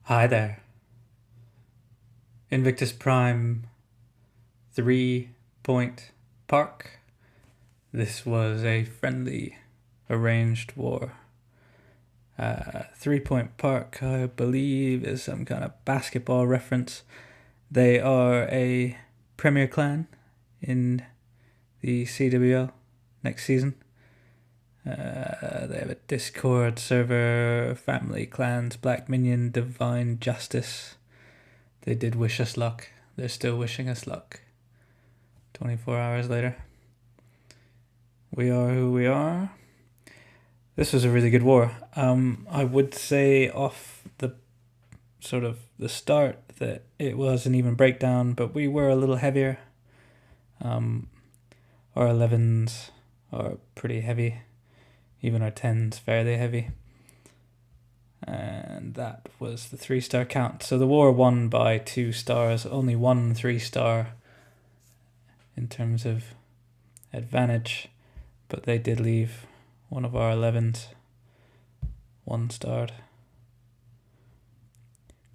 Hi there. Invictus Prime 3 Point Park. This was a friendly arranged war. 3 Point Park, I believe, is some kind of basketball reference. They are a premier clan in the CWL next season. They have a Discord server, Family Clans, Black Minion, Divine Justice. They did wish us luck. They're still wishing us luck. 24 hours later. We are who we are. This was a really good war. I would say off the sort of the start that it was an even breakdown, but we were a little heavier. Our 11s are pretty heavy. Even our 10s fairly heavy. And that was the 3-star count. So the war won by 2 stars, only 1 3-star in terms of advantage, but they did leave one of our 11s 1-starred.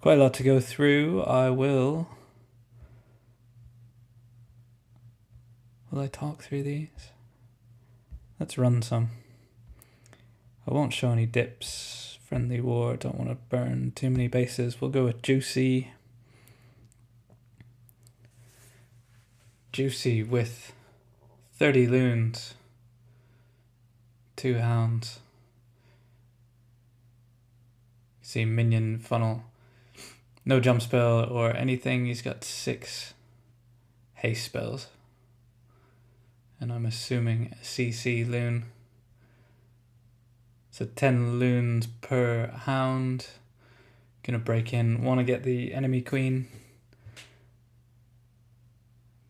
Quite a lot to go through. Will I talk through these? Let's run some. I won't show any dips. Friendly war, don't want to burn too many bases. We'll go with Juicy. Juicy with 30 loons, 2 hounds. See minion funnel. No jump spell or anything. He's got 6 haste spells. And I'm assuming a CC loon. So 10 loons per hound. Gonna break in. Want to get the enemy queen.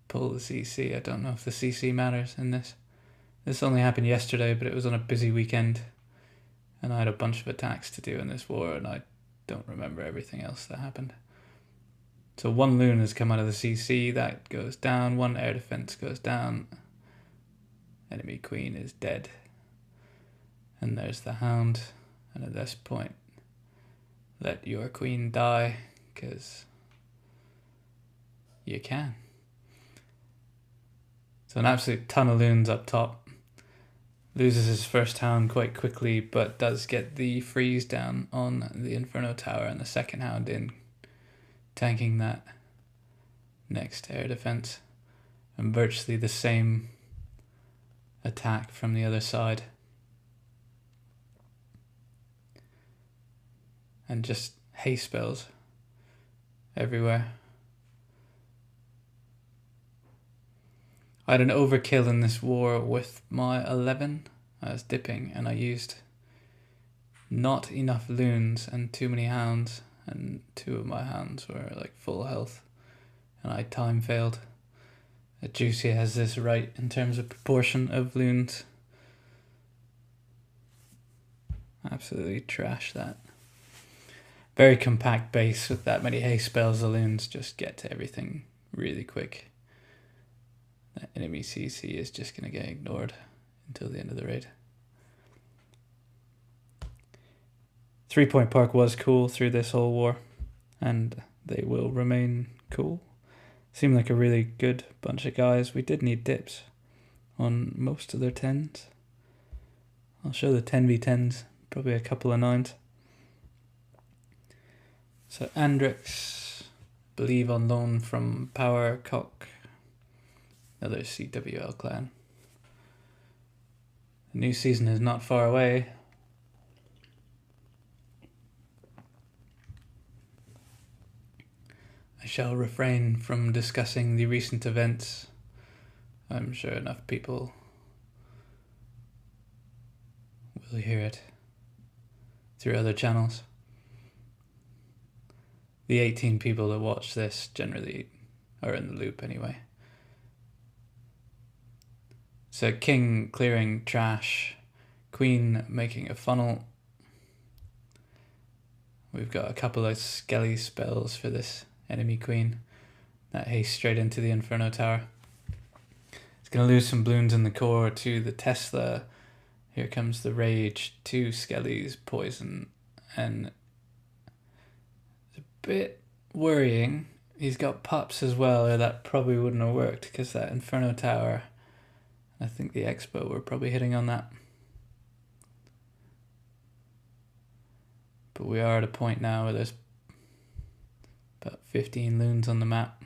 Pull the CC. I don't know if the CC matters in this. This only happened yesterday, but it was on a busy weekend. And I had a bunch of attacks to do in this war, and I don't remember everything else that happened. So 1 loon has come out of the CC. That goes down. 1 air defense goes down. Enemy queen is dead. And there's the hound. And at this point, let your queen die, because you can. So an absolute ton of loons up top. Loses his first hound quite quickly, but does get the freeze down on the Inferno Tower and the second hound in, tanking that next air defense. And virtually the same attack from the other side. And just haste spells everywhere. I had an overkill in this war with my 11. I was dipping and I used not enough loons and too many hounds, and 2 of my hounds were like full health and I time failed. Juicy has this right in terms of proportion of loons. Absolutely trash that. Very compact base with that many haste spells. The loons just get to everything really quick. That enemy CC is just going to get ignored until the end of the raid. 3 Point Park was cool through this whole war, and they will remain cool. Seemed like a really good bunch of guys. We did need dips on most of their 10s. I'll show the 10v10s, probably a couple of 9s. So Andrix, believe on loan from Power Cock, another CWL clan. The new season is not far away. I shall refrain from discussing the recent events. I'm sure enough people will hear it through other channels. The 18 people that watch this generally are in the loop anyway. So king clearing trash, queen making a funnel. We've got a couple of skelly spells for this enemy queen. That haste straight into the Inferno Tower. It's going to lose some balloons in the core to the Tesla. Here comes the Rage, 2 skellies, poison, and bit worrying. He's got pups as well, or that probably wouldn't have worked because that Inferno Tower, I think the Expo were probably hitting on that. But we are at a point now where there's about 15 loons on the map.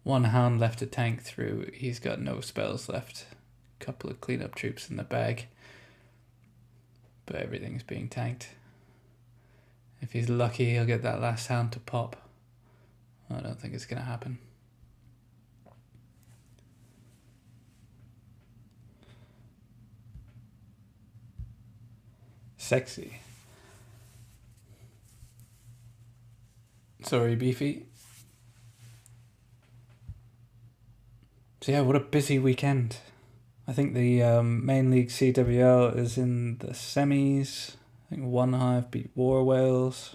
One hound left to tank through. He's got no spells left. A couple of cleanup troops in the bag. But everything's being tanked. If he's lucky, he'll get that last hound to pop. I don't think it's going to happen. Sexy. Sorry, Beefy. So yeah, what a busy weekend. I think the main league CWL is in the semis. I think One Hive beat War Whales.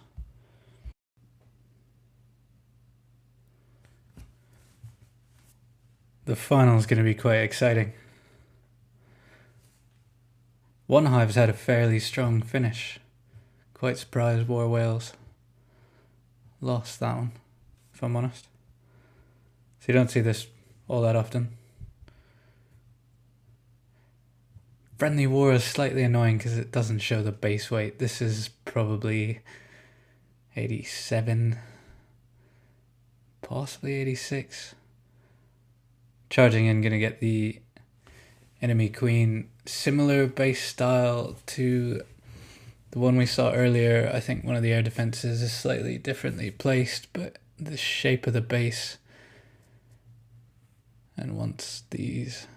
The final is going to be quite exciting. One Hive's had a fairly strong finish. Quite surprised War Whales lost that one, if I'm honest. So you don't see this all that often. Friendly War is slightly annoying because it doesn't show the base weight. This is probably 87, possibly 86. Charging in, gonna get the enemy queen. Similar base style to the one we saw earlier. I think one of the air defenses is slightly differently placed, but the shape of the base. And once these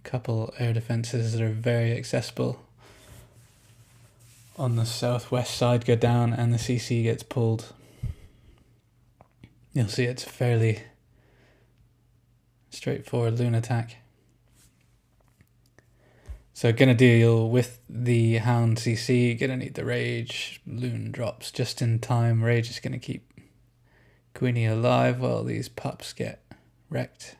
couple air defenses that are very accessible on the southwest side go down and the CC gets pulled, you'll see it's a fairly straightforward loon attack. So gonna deal with the hound CC, gonna need the rage. Loon drops just in time. Rage is gonna keep Queenie alive while these pups get wrecked.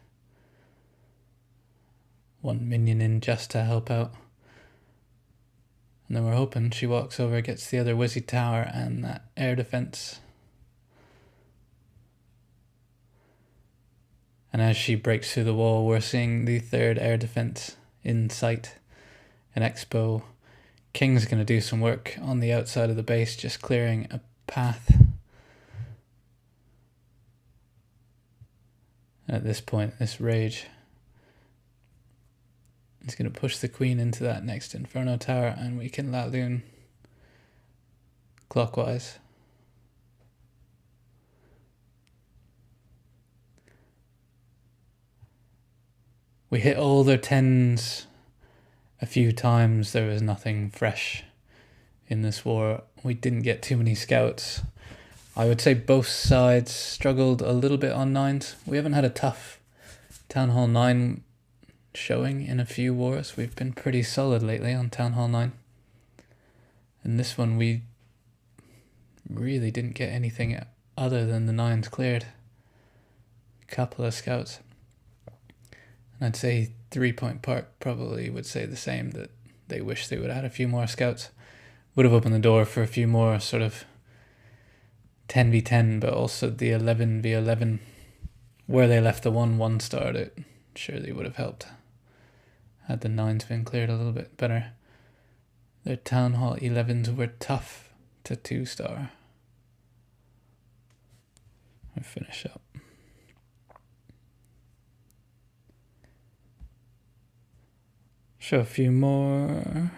One minion in just to help out. And then we're hoping she walks over, gets the other Wizzy Tower and that air defense. And as she breaks through the wall, we're seeing the third air defense in sight. An Expo. King's going to do some work on the outside of the base, just clearing a path. And at this point, this Rage is going to push the Queen into that next Inferno Tower, and we can La Loon clockwise. We hit all their 10s a few times. There was nothing fresh in this war. We didn't get too many scouts. I would say both sides struggled a little bit on 9s. We haven't had a tough Town Hall 9 showing in a few wars. We've been pretty solid lately on Town Hall 9. And this one we really didn't get anything other than the 9s cleared. A couple of scouts. And I'd say 3pointpark probably would say the same, that they wish they would have had a few more scouts. Would have opened the door for a few more sort of 10v10, but also the 11v11 where they left the 1-1 star, it surely would have helped had the 9s been cleared a little bit better. Their Town Hall 11s were tough to 2-star. I'll finish up. Show a few more.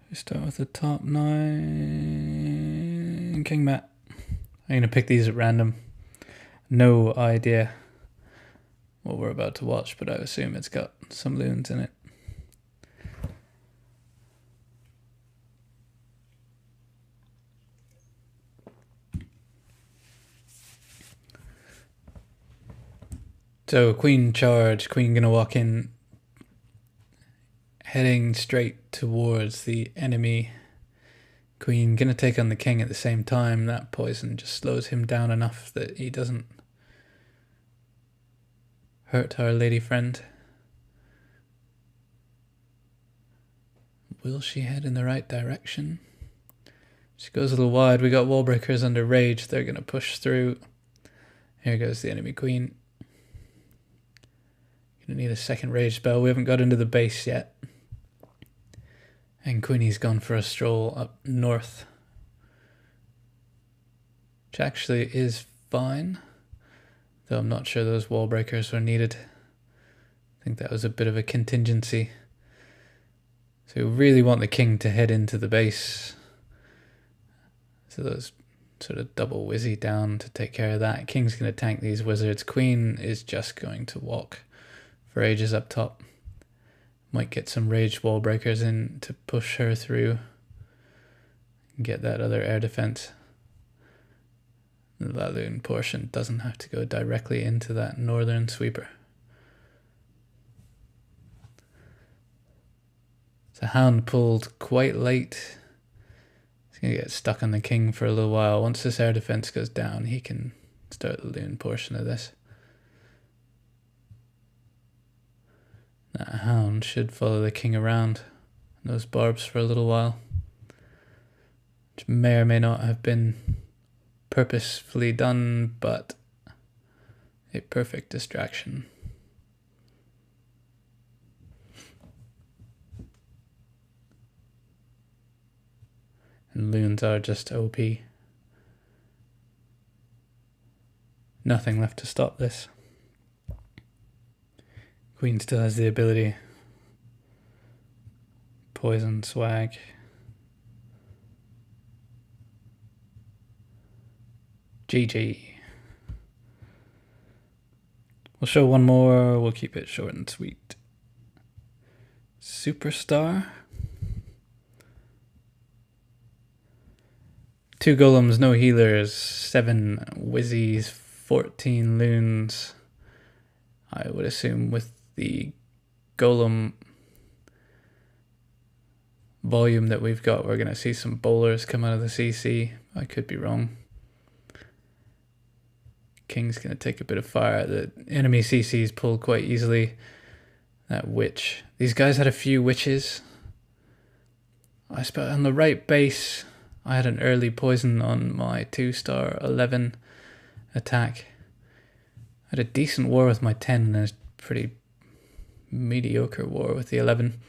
We start with the top 9. King Matt. I'm going to pick these at random. No idea what we're about to watch, but I assume it's got some loons in it. So Queen charge. Queen going to walk in, heading straight towards the enemy. Queen gonna take on the king at the same time. That poison just slows him down enough that he doesn't hurt our lady friend. Will she head in the right direction? She goes a little wide. We got wall breakers under rage. They're going to push through. Here goes the enemy queen. Going to need a second rage spell. We haven't got into the base yet. And Queenie's gone for a stroll up north. Which actually is fine. Though I'm not sure those wall breakers were needed. I think that was a bit of a contingency. So we really want the king to head into the base. So those sort of double whizzy down to take care of that. King's going to tank these wizards. Queen is just going to walk for ages up top. Might get some raged wall breakers in to push her through and get that other air defense. The Laloon portion doesn't have to go directly into that northern sweeper. The hound pulled quite late. He's going to get stuck on the king for a little while. Once this air defense goes down, he can start the loon portion of this. That hound should follow the king around those barbs for a little while, which may or may not have been purposefully done, but a perfect distraction. And loons are just OP. Nothing left to stop this. Queen still has the ability. Poison, swag. GG. We'll show one more. We'll keep it short and sweet. Superstar. 2 golems, no healers, 7 whizzies, 14 loons. I would assume with the golem volume that we've got, we're going to see some bowlers come out of the CC. I could be wrong. King's going to take a bit of fire. The enemy CC's pulled quite easily. That witch. These guys had a few witches. I suppose on the right base, I had an early poison on my 2-star 11 attack. I had a decent war with my 10 and a pretty mediocre war with the 11.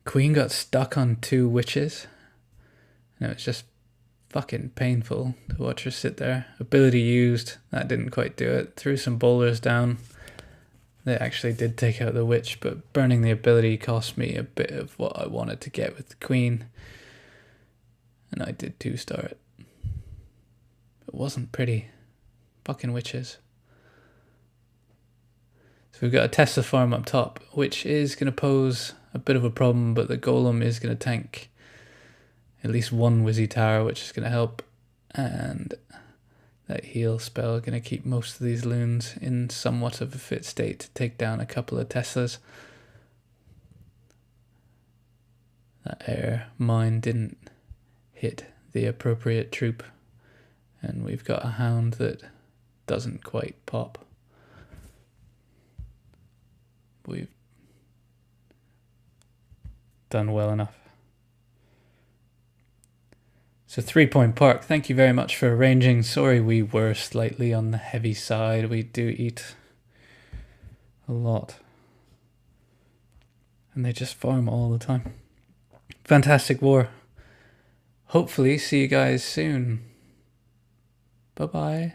Queen got stuck on 2 witches. And it was just fucking painful to watch her sit there. Ability used. That didn't quite do it. Threw some bowlers down. They actually did take out the witch, but burning the ability cost me a bit of what I wanted to get with the queen. And I did 2-star it. It wasn't pretty. Fucking witches. So we've got a Tesla farm up top, which is going to pose a bit of a problem, but the golem is going to tank at least 1 Wizzy tower, which is going to help. And that heal spell going to keep most of these loons in somewhat of a fit state to take down a couple of Teslas. That air mine didn't hit the appropriate troop. And we've got a hound that doesn't quite pop. We've done well enough. So 3pointpark, thank you very much for arranging. Sorry we were slightly on the heavy side. We do eat a lot. And they just farm all the time. Fantastic war. Hopefully see you guys soon. Bye-bye.